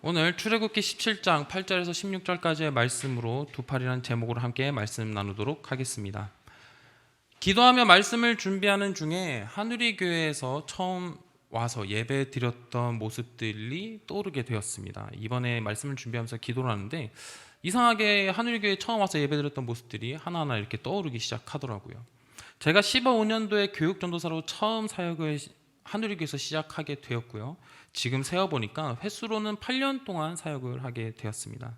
오늘 출애굽기 17장 8절에서 16절까지의 말씀으로 두 팔이라는 제목으로 함께 말씀 나누도록 하겠습니다. 기도하며 말씀을 준비하는 중에 하누리 교회에서 처음 와서 예배 드렸던 모습들이 떠오르게 되었습니다. 이번에 말씀을 준비하면서 기도를 하는데 이상하게 하누리 교회에 처음 와서 예배 드렸던 모습들이 하나하나 이렇게 떠오르기 시작하더라고요. 제가 15년도에 교육전도사로 처음 사역을 하누리 교회에서 시작하게 되었고요. 지금 세어보니까 횟수로는 8년 동안 사역을 하게 되었습니다.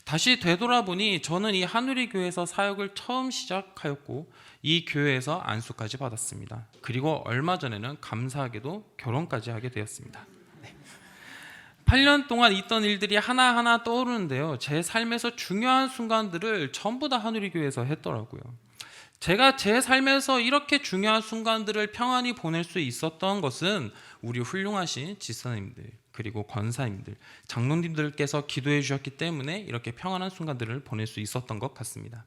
다시 되돌아보니 저는 이 하누리 교회에서 사역을 처음 시작하였고 이 교회에서 안수까지 받았습니다. 그리고 얼마 전에는 감사하게도 결혼까지 하게 되었습니다. 8년 동안 있던 일들이 하나하나 떠오르는데요. 제 삶에서 중요한 순간들을 전부 다 하누리 교회에서 했더라고요. 제가 제 삶에서 이렇게 중요한 순간들을 평안히 보낼 수 있었던 것은 우리 훌륭하신 지사님들 그리고 권사님들, 장로님들께서 기도해 주셨기 때문에 이렇게 평안한 순간들을 보낼 수 있었던 것 같습니다.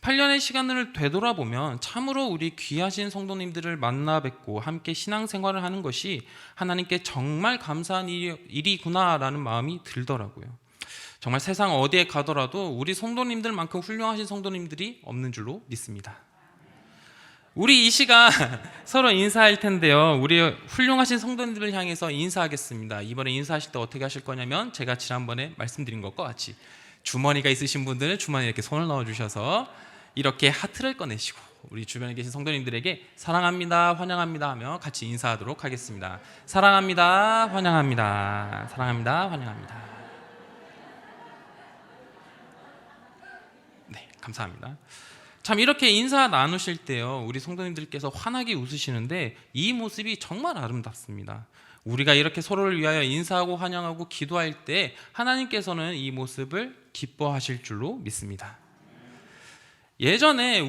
8년의 시간을 되돌아보면 참으로 우리 귀하신 성도님들을 만나 뵙고 함께 신앙생활을 하는 것이 하나님께 정말 감사한 일이구나라는 마음이 들더라고요. 정말 세상 어디에 가더라도 우리 성도님들만큼 훌륭하신 성도님들이 없는 줄로 믿습니다. 우리 이 시간 서로 인사할 텐데요. 우리 훌륭하신 성도님들을 향해서 인사하겠습니다. 이번에 인사하실 때 어떻게 하실 거냐면 제가 지난번에 말씀드린 것과 같이 주머니가 있으신 분들은 주머니에 이렇게 손을 넣어주셔서 이렇게 하트를 꺼내시고 우리 주변에 계신 성도님들에게 사랑합니다, 환영합니다 하며 같이 인사하도록 하겠습니다. 사랑합니다, 환영합니다. 사랑합니다, 환영합니다. 네, 감사합니다. 참 이렇게 인사 나누실 때요, 우리 성도님들께서 환하게 웃으시는데 이 모습이 정말 아름답습니다. 우리가 이렇게 서로를 위하여 인사하고 환영하고 기도할 때 하나님께서는 이 모습을 기뻐하실 줄로 믿습니다. 예전에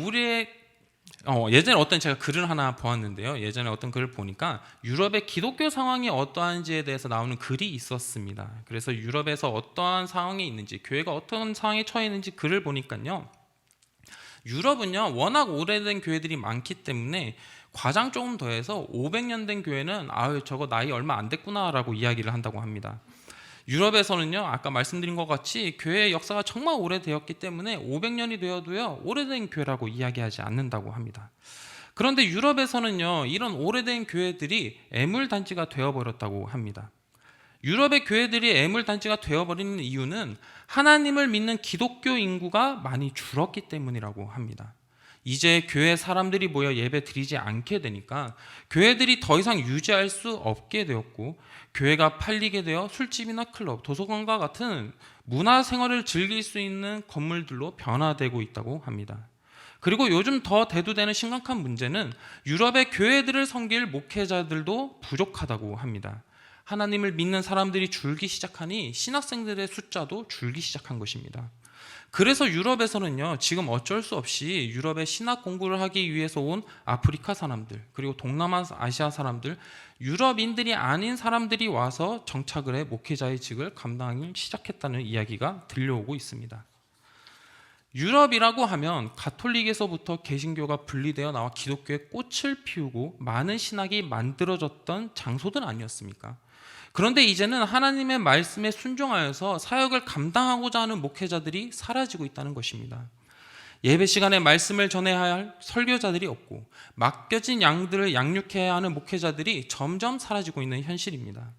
어떤 제가 글을 하나 보았는데요. 예전에 어떤 글을 보니까 유럽의 기독교 상황이 어떠한지에 대해서 나오는 글이 있었습니다. 그래서 유럽에서 어떠한 상황이 있는지, 교회가 어떤 상황에 처해 있는지 글을 보니까요, 유럽은요 워낙 오래된 교회들이 많기 때문에 과장 조금 더해서 500년 된 교회는 저거 나이 얼마 안 됐구나라고 이야기를 한다고 합니다. 유럽에서는요 아까 말씀드린 것 같이 교회의 역사가 정말 오래되었기 때문에 500년이 되어도요 오래된 교회라고 이야기하지 않는다고 합니다. 그런데 유럽에서는요 이런 오래된 교회들이 애물단지가 되어버렸다고 합니다. 유럽의 교회들이 애물단지가 되어버리는 이유는 하나님을 믿는 기독교 인구가 많이 줄었기 때문이라고 합니다. 이제 교회 사람들이 모여 예배 드리지 않게 되니까 교회들이 더 이상 유지할 수 없게 되었고 교회가 팔리게 되어 술집이나 클럽, 도서관과 같은 문화생활을 즐길 수 있는 건물들로 변화되고 있다고 합니다. 그리고 요즘 더 대두되는 심각한 문제는 유럽의 교회들을 섬길 목회자들도 부족하다고 합니다. 하나님을 믿는 사람들이 줄기 시작하니 신학생들의 숫자도 줄기 시작한 것입니다. 그래서 유럽에서는요 지금 어쩔 수 없이 유럽에 신학 공부를 하기 위해서 온 아프리카 사람들 그리고 동남아시아 사람들, 유럽인들이 아닌 사람들이 와서 정착을 해 목회자의 직을 감당하기 시작했다는 이야기가 들려오고 있습니다. 유럽이라고 하면 가톨릭에서부터 개신교가 분리되어 나와 기독교의 꽃을 피우고 많은 신학이 만들어졌던 장소들 아니었습니까? 그런데 이제는 하나님의 말씀에 순종하여서 사역을 감당하고자 하는 목회자들이 사라지고 있다는 것입니다. 예배 시간에 말씀을 전해야 할 설교자들이 없고 맡겨진 양들을 양육해야 하는 목회자들이 점점 사라지고 있는 현실입니다.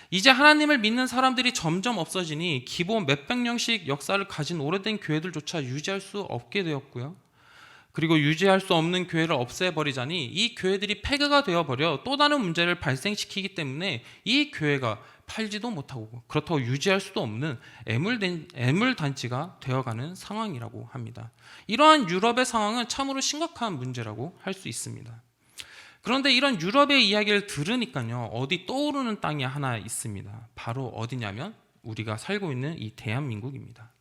이제 하나님을 믿는 사람들이 점점 없어지니 기본 몇백 년씩 역사를 가진 오래된 교회들조차 유지할 수 없게 되었고요. 그리고 유지할 수 없는 교회를 없애버리자니 이 교회들이 폐교가 되어버려 또 다른 문제를 발생시키기 때문에 이 교회가 팔지도 못하고 그렇다고 유지할 수도 없는 애물단지가 되어가는 상황이라고 합니다. 이러한 유럽의 상황은 참으로 심각한 문제라고 할 수 있습니다. 그런데 이런 유럽의 이야기를 들으니까요 어디 떠오르는 땅이 하나 있습니다. 바로 어디냐면 우리가 살고 있는 이 대한민국입니다.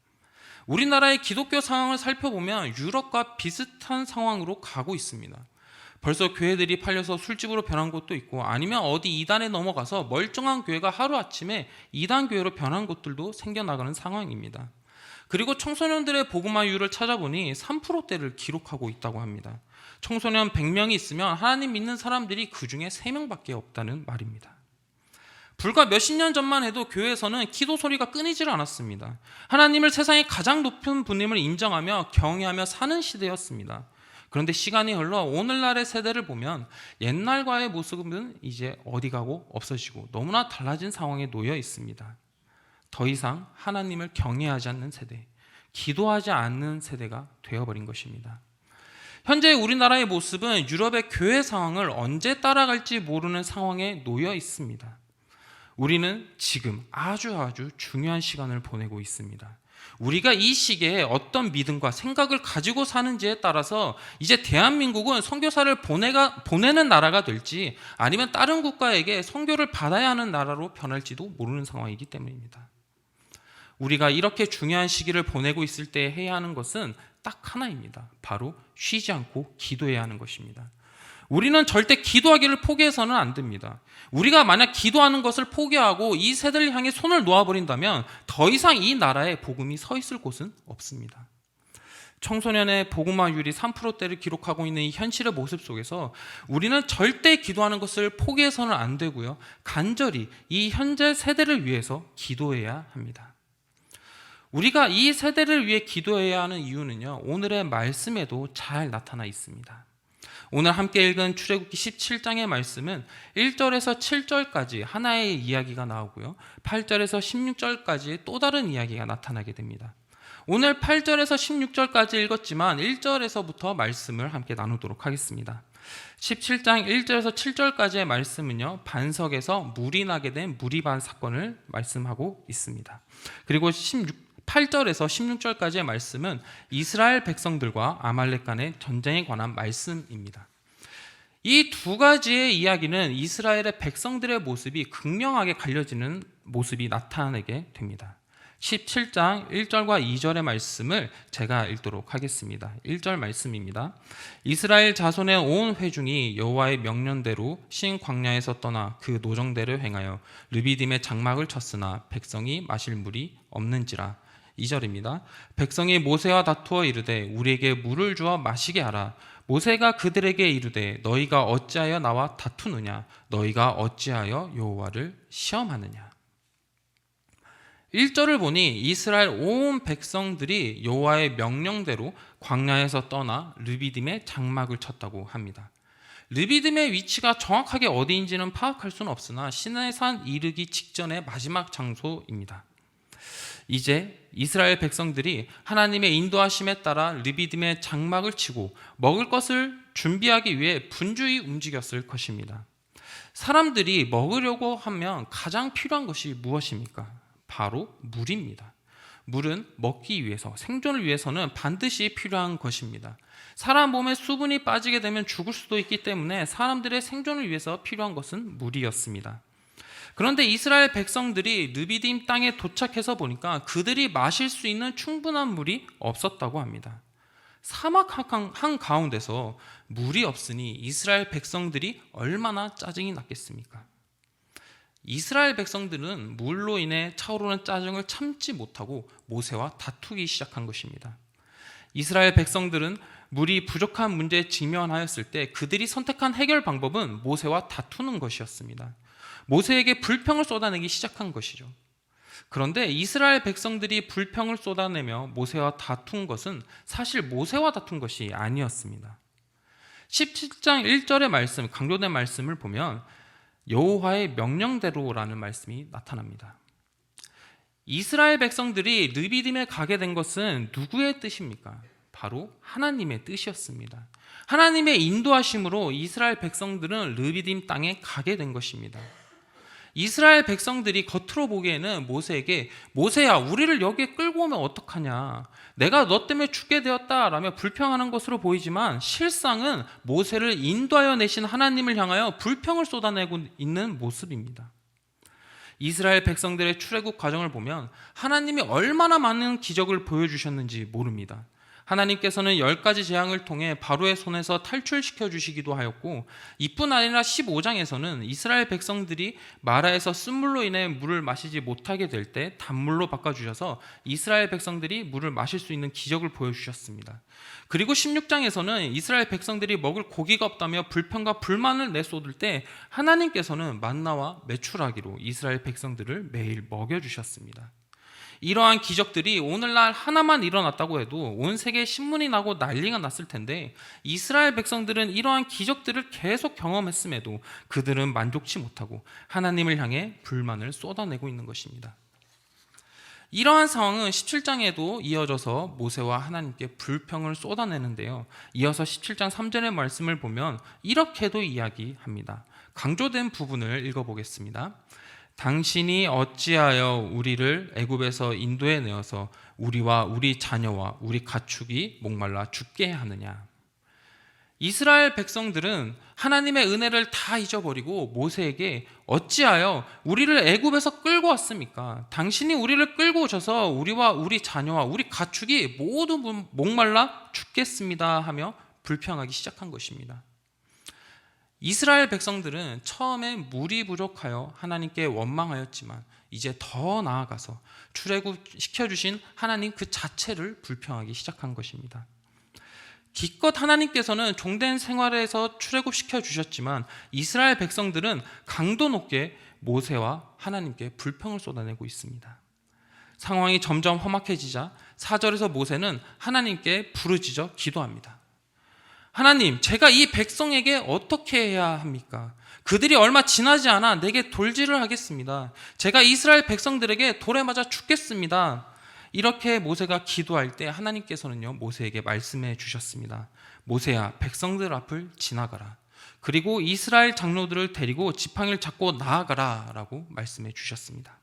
우리나라의 기독교 상황을 살펴보면 유럽과 비슷한 상황으로 가고 있습니다. 벌써 교회들이 팔려서 술집으로 변한 곳도 있고 아니면 어디 이단에 넘어가서 멀쩡한 교회가 하루아침에 이단 교회로 변한 곳들도 생겨나가는 상황입니다. 그리고 청소년들의 복음화율을 찾아보니 3%대를 기록하고 있다고 합니다. 청소년 100명이 있으면 하나님 믿는 사람들이 그 중에 3명밖에 없다는 말입니다. 불과 몇십 년 전만 해도 교회에서는 기도 소리가 끊이질 않았습니다. 하나님을 세상의 가장 높은 분임을 인정하며 경외하며 사는 시대였습니다. 그런데 시간이 흘러 오늘날의 세대를 보면 옛날과의 모습은 이제 어디 가고 없어지고 너무나 달라진 상황에 놓여 있습니다. 더 이상 하나님을 경외하지 않는 세대, 기도하지 않는 세대가 되어버린 것입니다. 현재 우리나라의 모습은 유럽의 교회 상황을 언제 따라갈지 모르는 상황에 놓여 있습니다. 우리는 지금 아주 중요한 시간을 보내고 있습니다. 우리가 이 시기에 어떤 믿음과 생각을 가지고 사는지에 따라서 이제 대한민국은 선교사를 보내는 나라가 될지 아니면 다른 국가에게 선교를 받아야 하는 나라로 변할지도 모르는 상황이기 때문입니다. 우리가 이렇게 중요한 시기를 보내고 있을 때 해야 하는 것은 딱 하나입니다. 바로 쉬지 않고 기도해야 하는 것입니다. 우리는 절대 기도하기를 포기해서는 안 됩니다. 우리가 만약 기도하는 것을 포기하고 이 세대를 향해 손을 놓아버린다면 더 이상 이 나라에 복음이 서 있을 곳은 없습니다. 청소년의 복음화율이 3%대를 기록하고 있는 이 현실의 모습 속에서 우리는 절대 기도하는 것을 포기해서는 안 되고요. 간절히 이 현재 세대를 위해서 기도해야 합니다. 우리가 이 세대를 위해 기도해야 하는 이유는요, 오늘의 말씀에도 잘 나타나 있습니다. 오늘 함께 읽은 출애굽기 17장의 말씀은 1절에서 7절까지 하나의 이야기가 나오고요, 8절에서 16절까지 또 다른 이야기가 나타나게 됩니다. 오늘 8절에서 16절까지 읽었지만 1절에서부터 말씀을 함께 나누도록 하겠습니다. 17장 1절에서 7절까지의 말씀은요, 반석에서 물이 나게 된 무리반 사건을 말씀하고 있습니다. 그리고 8절에서 16절까지의 말씀은 이스라엘 백성들과 아말렉 간의 전쟁에 관한 말씀입니다. 이 두 가지의 이야기는 이스라엘의 백성들의 모습이 극명하게 갈려지는 모습이 나타나게 됩니다. 17장 1절과 2절의 말씀을 제가 읽도록 하겠습니다. 1절 말씀입니다. 이스라엘 자손의 온 회중이 여호와의 명령대로 신 광야에서 떠나 그 노정대로 행하여 르비딤의 장막을 쳤으나 백성이 마실 물이 없는지라. 2절입니다. 백성이 모세와 다투어 이르되 우리에게 물을 주어 마시게 하라. 모세가 그들에게 이르되 너희가 어찌하여 나와 다투느냐? 너희가 어찌하여 여호와를 시험하느냐? 1절을 보니 이스라엘 온 백성들이 여호와의 명령대로 광야에서 떠나 르비딤의 장막을 쳤다고 합니다. 르비딤의 위치가 정확하게 어디인지는 파악할 수는 없으나 시내산 이르기 직전의 마지막 장소입니다. 이제 이스라엘 백성들이 하나님의 인도하심에 따라 르비딤의 장막을 치고 먹을 것을 준비하기 위해 분주히 움직였을 것입니다. 사람들이 먹으려고 하면 가장 필요한 것이 무엇입니까? 바로 물입니다. 물은 먹기 위해서, 생존을 위해서는 반드시 필요한 것입니다. 사람 몸에 수분이 빠지게 되면 죽을 수도 있기 때문에 사람들의 생존을 위해서 필요한 것은 물이었습니다. 그런데 이스라엘 백성들이 르비딤 땅에 도착해서 보니까 그들이 마실 수 있는 충분한 물이 없었다고 합니다. 사막 한가운데서 물이 없으니 이스라엘 백성들이 얼마나 짜증이 났겠습니까? 이스라엘 백성들은 물로 인해 차오르는 짜증을 참지 못하고 모세와 다투기 시작한 것입니다. 이스라엘 백성들은 물이 부족한 문제에 직면하였을 때 그들이 선택한 해결 방법은 모세와 다투는 것이었습니다. 모세에게 불평을 쏟아내기 시작한 것이죠. 그런데 이스라엘 백성들이 불평을 쏟아내며 모세와 다툰 것은 사실 모세와 다툰 것이 아니었습니다. 17장 1절의 말씀, 강조된 말씀을 보면 여호와의 명령대로라는 말씀이 나타납니다. 이스라엘 백성들이 르비딤에 가게 된 것은 누구의 뜻입니까? 바로 하나님의 뜻이었습니다. 하나님의 인도하심으로 이스라엘 백성들은 르비딤 땅에 가게 된 것입니다. 이스라엘 백성들이 겉으로 보기에는 모세에게 모세야 우리를 여기에 끌고 오면 어떡하냐, 내가 너 때문에 죽게 되었다라며 불평하는 것으로 보이지만 실상은 모세를 인도하여 내신 하나님을 향하여 불평을 쏟아내고 있는 모습입니다. 이스라엘 백성들의 출애굽 과정을 보면 하나님이 얼마나 많은 기적을 보여주셨는지 모릅니다. 하나님께서는 10가지 재앙을 통해 바로의 손에서 탈출시켜 주시기도 하였고, 이뿐 아니라 15장에서는 이스라엘 백성들이 마라에서 쓴물로 인해 물을 마시지 못하게 될 때 단물로 바꿔주셔서 이스라엘 백성들이 물을 마실 수 있는 기적을 보여주셨습니다. 그리고 16장에서는 이스라엘 백성들이 먹을 고기가 없다며 불평과 불만을 내쏟을 때 하나님께서는 만나와 메추라기로 이스라엘 백성들을 매일 먹여주셨습니다. 이러한 기적들이 오늘날 하나만 일어났다고 해도 온 세계에 신문이 나고 난리가 났을 텐데, 이스라엘 백성들은 이러한 기적들을 계속 경험했음에도 그들은 만족치 못하고 하나님을 향해 불만을 쏟아내고 있는 것입니다. 이러한 상황은 17장에도 이어져서 모세와 하나님께 불평을 쏟아내는데요, 이어서 17장 3절의 말씀을 보면 이렇게도 이야기합니다. 강조된 부분을 읽어보겠습니다. 당신이 어찌하여 우리를 애굽에서 인도해 내어서 우리와 우리 자녀와 우리 가축이 목말라 죽게 하느냐. 이스라엘 백성들은 하나님의 은혜를 다 잊어버리고 모세에게 어찌하여 우리를 애굽에서 끌고 왔습니까? 당신이 우리를 끌고 오셔서 우리와 우리 자녀와 우리 가축이 모두 목말라 죽겠습니다 하며 불평하기 시작한 것입니다. 이스라엘 백성들은 처음에 물이 부족하여 하나님께 원망하였지만 이제 더 나아가서 출애굽시켜주신 하나님 그 자체를 불평하기 시작한 것입니다. 기껏 하나님께서는 종된 생활에서 출애굽시켜 주셨지만 이스라엘 백성들은 강도 높게 모세와 하나님께 불평을 쏟아내고 있습니다. 상황이 점점 험악해지자 4절에서 모세는 하나님께 부르짖어 기도합니다. 하나님, 제가 이 백성에게 어떻게 해야 합니까? 그들이 얼마 지나지 않아 내게 돌질을 하겠습니다. 제가 이스라엘 백성들에게 돌에 맞아 죽겠습니다. 이렇게 모세가 기도할 때 하나님께서는요, 모세에게 말씀해 주셨습니다. 모세야, 백성들 앞을 지나가라. 그리고 이스라엘 장로들을 데리고 지팡이를 잡고 나아가라 라고 말씀해 주셨습니다.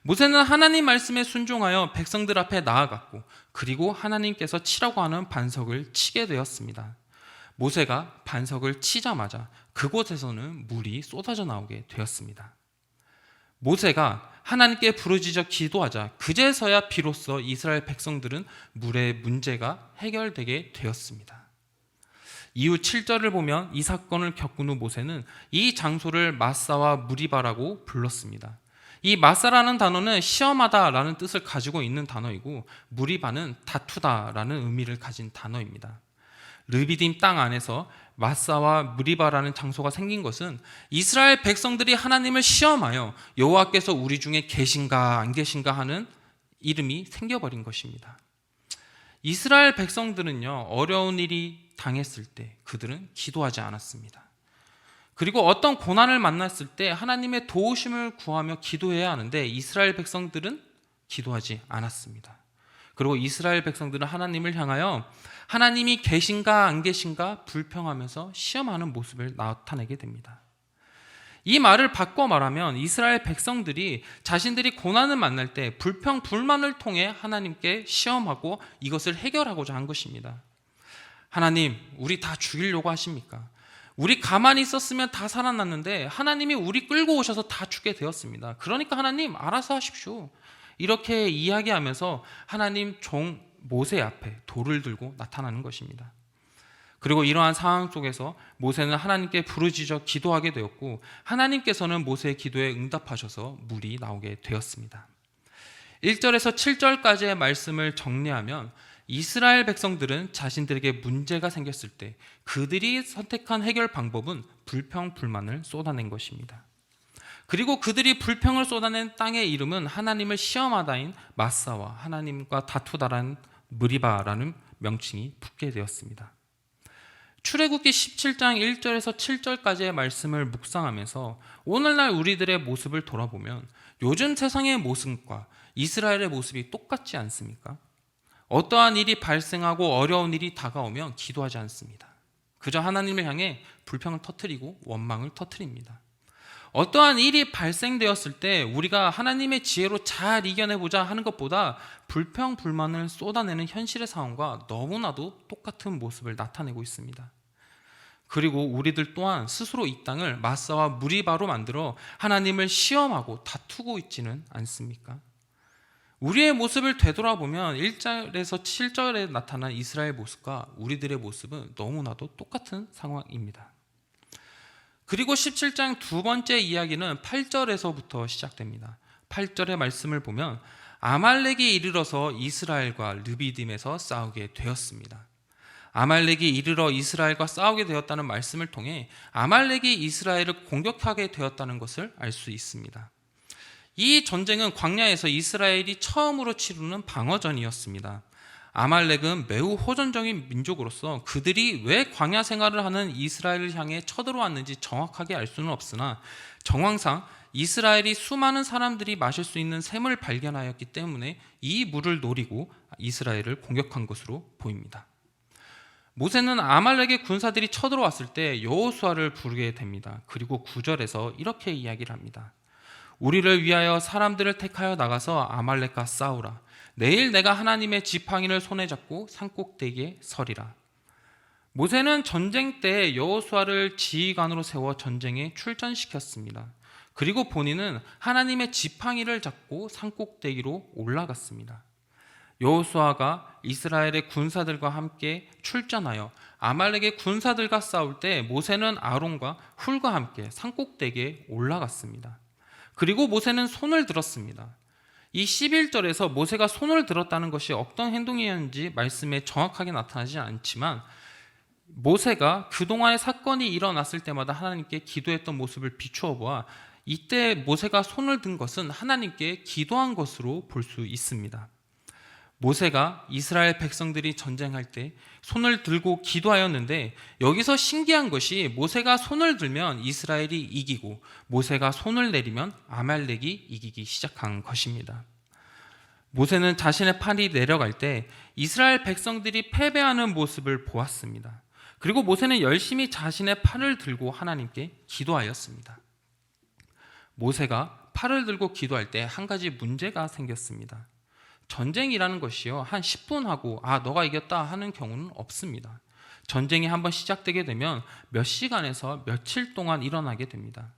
모세는 하나님 말씀에 순종하여 백성들 앞에 나아갔고, 그리고 하나님께서 치라고 하는 반석을 치게 되었습니다. 모세가 반석을 치자마자 그곳에서는 물이 쏟아져 나오게 되었습니다. 모세가 하나님께 부르짖어 기도하자 그제서야 비로소 이스라엘 백성들은 물의 문제가 해결되게 되었습니다. 이후 7절을 보면 이 사건을 겪은 후 모세는 이 장소를 마사와 무리바라고 불렀습니다. 이 마사라는 단어는 시험하다라는 뜻을 가지고 있는 단어이고, 무리바는 다투다라는 의미를 가진 단어입니다. 르비딤 땅 안에서 마사와 무리바라는 장소가 생긴 것은 이스라엘 백성들이 하나님을 시험하여 여호와께서 우리 중에 계신가 안 계신가 하는 이름이 생겨버린 것입니다. 이스라엘 백성들은요, 어려운 일이 당했을 때 그들은 기도하지 않았습니다. 그리고 어떤 고난을 만났을 때 하나님의 도우심을 구하며 기도해야 하는데 이스라엘 백성들은 기도하지 않았습니다. 그리고 이스라엘 백성들은 하나님을 향하여 하나님이 계신가 안 계신가 불평하면서 시험하는 모습을 나타내게 됩니다. 이 말을 바꿔 말하면 이스라엘 백성들이 자신들이 고난을 만날 때 불평, 불만을 통해 하나님께 시험하고 이것을 해결하고자 한 것입니다. 하나님, 우리 다 죽이려고 하십니까? 우리 가만히 있었으면 다 살아났는데 하나님이 우리 끌고 오셔서 다 죽게 되었습니다. 그러니까 하나님 알아서 하십시오. 이렇게 이야기하면서 하나님 종 모세 앞에 돌을 들고 나타나는 것입니다. 그리고 이러한 상황 속에서 모세는 하나님께 부르짖어 기도하게 되었고, 하나님께서는 모세의 기도에 응답하셔서 물이 나오게 되었습니다. 1절에서 7절까지의 말씀을 정리하면 이스라엘 백성들은 자신들에게 문제가 생겼을 때 그들이 선택한 해결 방법은 불평, 불만을 쏟아낸 것입니다. 그리고 그들이 불평을 쏟아낸 땅의 이름은 하나님을 시험하다인 마사와 하나님과 다투다라는 무리바라는 명칭이 붙게 되었습니다. 출애굽기 17장 1절에서 7절까지의 말씀을 묵상하면서 오늘날 우리들의 모습을 돌아보면 요즘 세상의 모습과 이스라엘의 모습이 똑같지 않습니까? 어떠한 일이 발생하고 어려운 일이 다가오면 기도하지 않습니다. 그저 하나님을 향해 불평을 터뜨리고 원망을 터뜨립니다. 어떠한 일이 발생되었을 때 우리가 하나님의 지혜로 잘 이겨내보자 하는 것보다 불평, 불만을 쏟아내는 현실의 상황과 너무나도 똑같은 모습을 나타내고 있습니다. 그리고 우리들 또한 스스로 이 땅을 마사와 무리바로 만들어 하나님을 시험하고 다투고 있지는 않습니까? 우리의 모습을 되돌아보면 1절에서 7절에 나타난 이스라엘 모습과 우리들의 모습은 너무나도 똑같은 상황입니다. 그리고 17장 두 번째 이야기는 8절에서부터 시작됩니다. 8절의 말씀을 보면 아말렉이 이르러서 이스라엘과 르비딤에서 싸우게 되었습니다. 아말렉이 이르러 이스라엘과 싸우게 되었다는 말씀을 통해 아말렉이 이스라엘을 공격하게 되었다는 것을 알 수 있습니다. 이 전쟁은 광야에서 이스라엘이 처음으로 치르는 방어전이었습니다. 아말렉은 매우 호전적인 민족으로서 그들이 왜 광야 생활을 하는 이스라엘을 향해 쳐들어왔는지 정확하게 알 수는 없으나 정황상 이스라엘이 수많은 사람들이 마실 수 있는 샘을 발견하였기 때문에 이 물을 노리고 이스라엘을 공격한 것으로 보입니다. 모세는 아말렉의 군사들이 쳐들어왔을 때 여호수아를 부르게 됩니다. 그리고 9절에서 이렇게 이야기를 합니다. 우리를 위하여 사람들을 택하여 나가서 아말렉과 싸우라. 내일 내가 하나님의 지팡이를 손에 잡고 산꼭대기에 서리라. 모세는 전쟁 때 여호수아를 지휘관으로 세워 전쟁에 출전시켰습니다. 그리고 본인은 하나님의 지팡이를 잡고 산꼭대기로 올라갔습니다. 여호수아가 이스라엘의 군사들과 함께 출전하여 아말렉의 군사들과 싸울 때 모세는 아론과 훌과 함께 산꼭대기에 올라갔습니다. 그리고 모세는 손을 들었습니다. 이 11절에서 모세가 손을 들었다는 것이 어떤 행동이었는지 말씀에 정확하게 나타나지 않지만 모세가 그동안의 사건이 일어났을 때마다 하나님께 기도했던 모습을 비추어 보아 이때 모세가 손을 든 것은 하나님께 기도한 것으로 볼 수 있습니다. 모세가 이스라엘 백성들이 전쟁할 때 손을 들고 기도하였는데 여기서 신기한 것이 모세가 손을 들면 이스라엘이 이기고 모세가 손을 내리면 아말렉이 이기기 시작한 것입니다. 모세는 자신의 팔이 내려갈 때 이스라엘 백성들이 패배하는 모습을 보았습니다. 그리고 모세는 열심히 자신의 팔을 들고 하나님께 기도하였습니다. 모세가 팔을 들고 기도할 때 한 가지 문제가 생겼습니다. 전쟁이라는 것이요, 한 10분 하고 너가 이겼다 하는 경우는 없습니다. 전쟁이 한번 시작되게 되면 몇 시간에서 며칠 동안 일어나게 됩니다.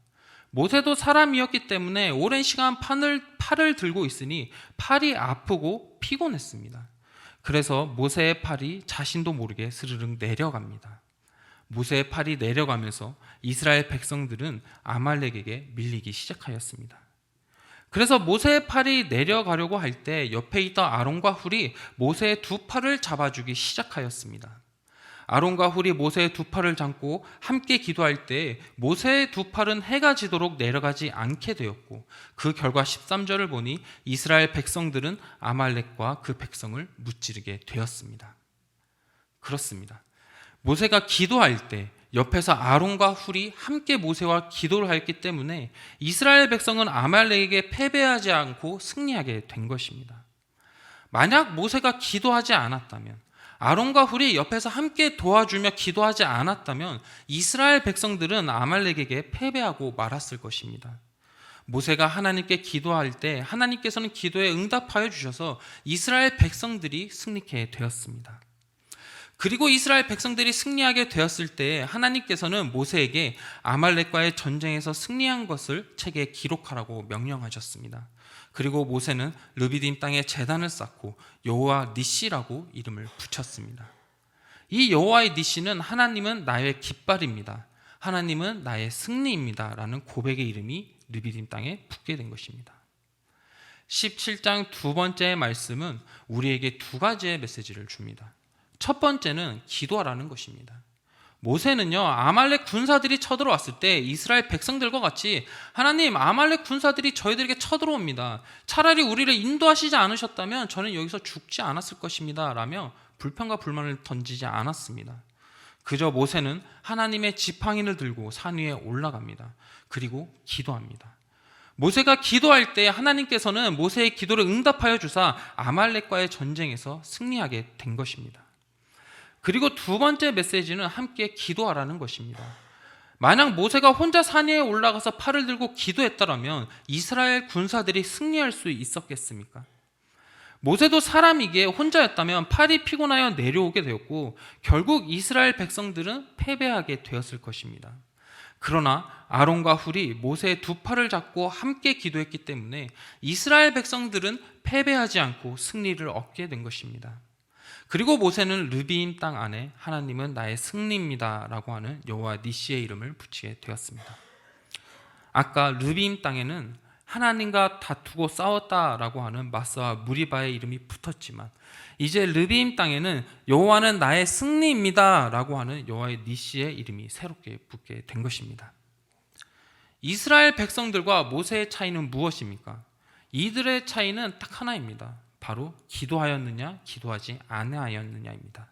모세도 사람이었기 때문에 오랜 시간 팔을 들고 있으니 팔이 아프고 피곤했습니다. 그래서 모세의 팔이 자신도 모르게 스르륵 내려갑니다. 모세의 팔이 내려가면서 이스라엘 백성들은 아말렉에게 밀리기 시작하였습니다. 그래서 모세의 팔이 내려가려고 할 때 옆에 있던 아론과 훌이 모세의 두 팔을 잡아주기 시작하였습니다. 아론과 훌이 모세의 두 팔을 잡고 함께 기도할 때 모세의 두 팔은 해가 지도록 내려가지 않게 되었고 그 결과 13절을 보니 이스라엘 백성들은 아말렉과 그 백성을 무찌르게 되었습니다. 그렇습니다. 모세가 기도할 때 옆에서 아론과 훌이 함께 모세와 기도를 하였기 때문에 이스라엘 백성은 아말렉에게 패배하지 않고 승리하게 된 것입니다. 만약 모세가 기도하지 않았다면, 아론과 훌이 옆에서 함께 도와주며 기도하지 않았다면 이스라엘 백성들은 아말렉에게 패배하고 말았을 것입니다. 모세가 하나님께 기도할 때 하나님께서는 기도에 응답하여 주셔서 이스라엘 백성들이 승리케 되었습니다. 그리고 이스라엘 백성들이 승리하게 되었을 때 하나님께서는 모세에게 아말렉과의 전쟁에서 승리한 것을 책에 기록하라고 명령하셨습니다. 그리고 모세는 르비딤 땅에 제단을 쌓고 여호와 니시라고 이름을 붙였습니다. 이 여호와의 니시는 하나님은 나의 깃발입니다. 하나님은 나의 승리입니다. 라는 고백의 이름이 르비딤 땅에 붙게 된 것입니다. 17장 두 번째 말씀은 우리에게 두 가지의 메시지를 줍니다. 첫 번째는 기도하라는 것입니다. 모세는요, 아말렉 군사들이 쳐들어왔을 때 이스라엘 백성들과 같이 하나님, 아말렉 군사들이 저희들에게 쳐들어옵니다. 차라리 우리를 인도하시지 않으셨다면 저는 여기서 죽지 않았을 것입니다. 라며 불평과 불만을 던지지 않았습니다. 그저 모세는 하나님의 지팡이를 들고 산 위에 올라갑니다. 그리고 기도합니다. 모세가 기도할 때 하나님께서는 모세의 기도를 응답하여 주사 아말렉과의 전쟁에서 승리하게 된 것입니다. 그리고 두 번째 메시지는 함께 기도하라는 것입니다. 만약 모세가 혼자 산 위에 올라가서 팔을 들고 기도했다면 이스라엘 군사들이 승리할 수 있었겠습니까? 모세도 사람이기에 혼자였다면 팔이 피곤하여 내려오게 되었고 결국 이스라엘 백성들은 패배하게 되었을 것입니다. 그러나 아론과 훌이 모세의 두 팔을 잡고 함께 기도했기 때문에 이스라엘 백성들은 패배하지 않고 승리를 얻게 된 것입니다. 그리고 모세는 르비임 땅 안에 하나님은 나의 승리입니다 라고 하는 여호와 니시의 이름을 붙이게 되었습니다. 아까 르비임 땅에는 하나님과 다투고 싸웠다라고 하는 마사와 무리바의 이름이 붙었지만 이제 르비임 땅에는 여호와는 나의 승리입니다 라고 하는 여호와의 니시의 이름이 새롭게 붙게 된 것입니다. 이스라엘 백성들과 모세의 차이는 무엇입니까? 이들의 차이는 딱 하나입니다. 바로 기도하였느냐 기도하지 아니하였느냐입니다.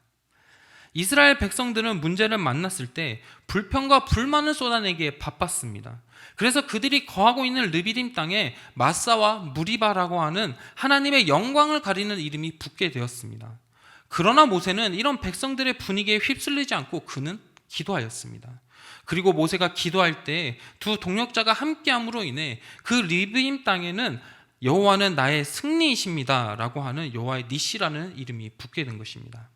이스라엘 백성들은 문제를 만났을 때 불평과 불만을 쏟아내기에 바빴습니다. 그래서 그들이 거하고 있는 르비딤 땅에 마사와 무리바라고 하는 하나님의 영광을 가리는 이름이 붙게 되었습니다. 그러나 모세는 이런 백성들의 분위기에 휩쓸리지 않고 그는 기도하였습니다. 그리고 모세가 기도할 때 두 동역자가 함께함으로 인해 그 르비딤 땅에는 여호와는 나의 승리이십니다 라고 하는 여호와의 니시라는 이름이 붙게 된 것입니다.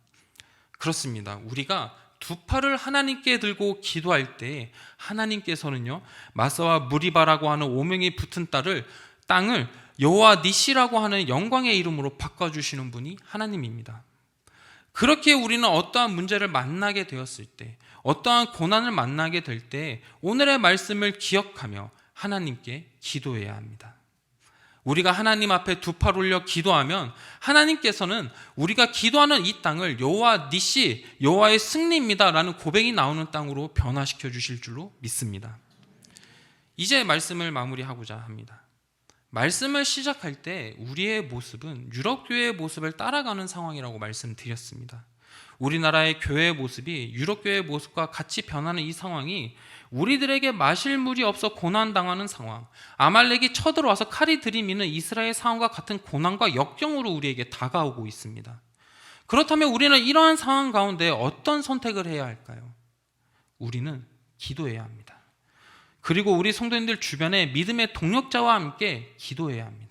그렇습니다. 우리가 두 팔을 하나님께 들고 기도할 때 하나님께서는요 마사와 무리바라고 하는 오명이 붙은 땅을 여호와 니시라고 하는 영광의 이름으로 바꿔주시는 분이 하나님입니다. 그렇게 우리는 어떠한 문제를 만나게 되었을 때 어떠한 고난을 만나게 될 때 오늘의 말씀을 기억하며 하나님께 기도해야 합니다. 우리가 하나님 앞에 두 팔 올려 기도하면 하나님께서는 우리가 기도하는 이 땅을 여호와 니시, 여호와의 승리입니다 라는 고백이 나오는 땅으로 변화시켜 주실 줄로 믿습니다. 이제 말씀을 마무리하고자 합니다. 말씀을 시작할 때 우리의 모습은 유럽교회의 모습을 따라가는 상황이라고 말씀드렸습니다. 우리나라의 교회의 모습이 유럽교회의 모습과 같이 변하는 이 상황이 우리들에게 마실 물이 없어 고난당하는 상황, 아말렉이 쳐들어와서 칼이 들이미는 이스라엘 상황과 같은 고난과 역경으로 우리에게 다가오고 있습니다. 그렇다면 우리는 이러한 상황 가운데 어떤 선택을 해야 할까요? 우리는 기도해야 합니다. 그리고 우리 성도님들 주변에 믿음의 동력자와 함께 기도해야 합니다.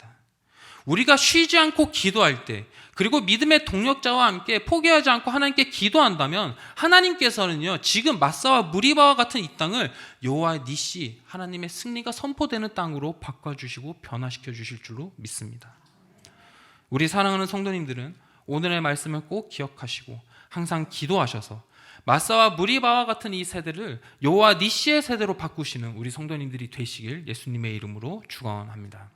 우리가 쉬지 않고 기도할 때 그리고 믿음의 동력자와 함께 포기하지 않고 하나님께 기도한다면 하나님께서는요 지금 마사와 무리바와 같은 이 땅을 여호와 니시 하나님의 승리가 선포되는 땅으로 바꿔주시고 변화시켜 주실 줄로 믿습니다. 우리 사랑하는 성도님들은 오늘의 말씀을 꼭 기억하시고 항상 기도하셔서 마사와 무리바와 같은 이 세대를 여호와 니시의 세대로 바꾸시는 우리 성도님들이 되시길 예수님의 이름으로 축원합니다.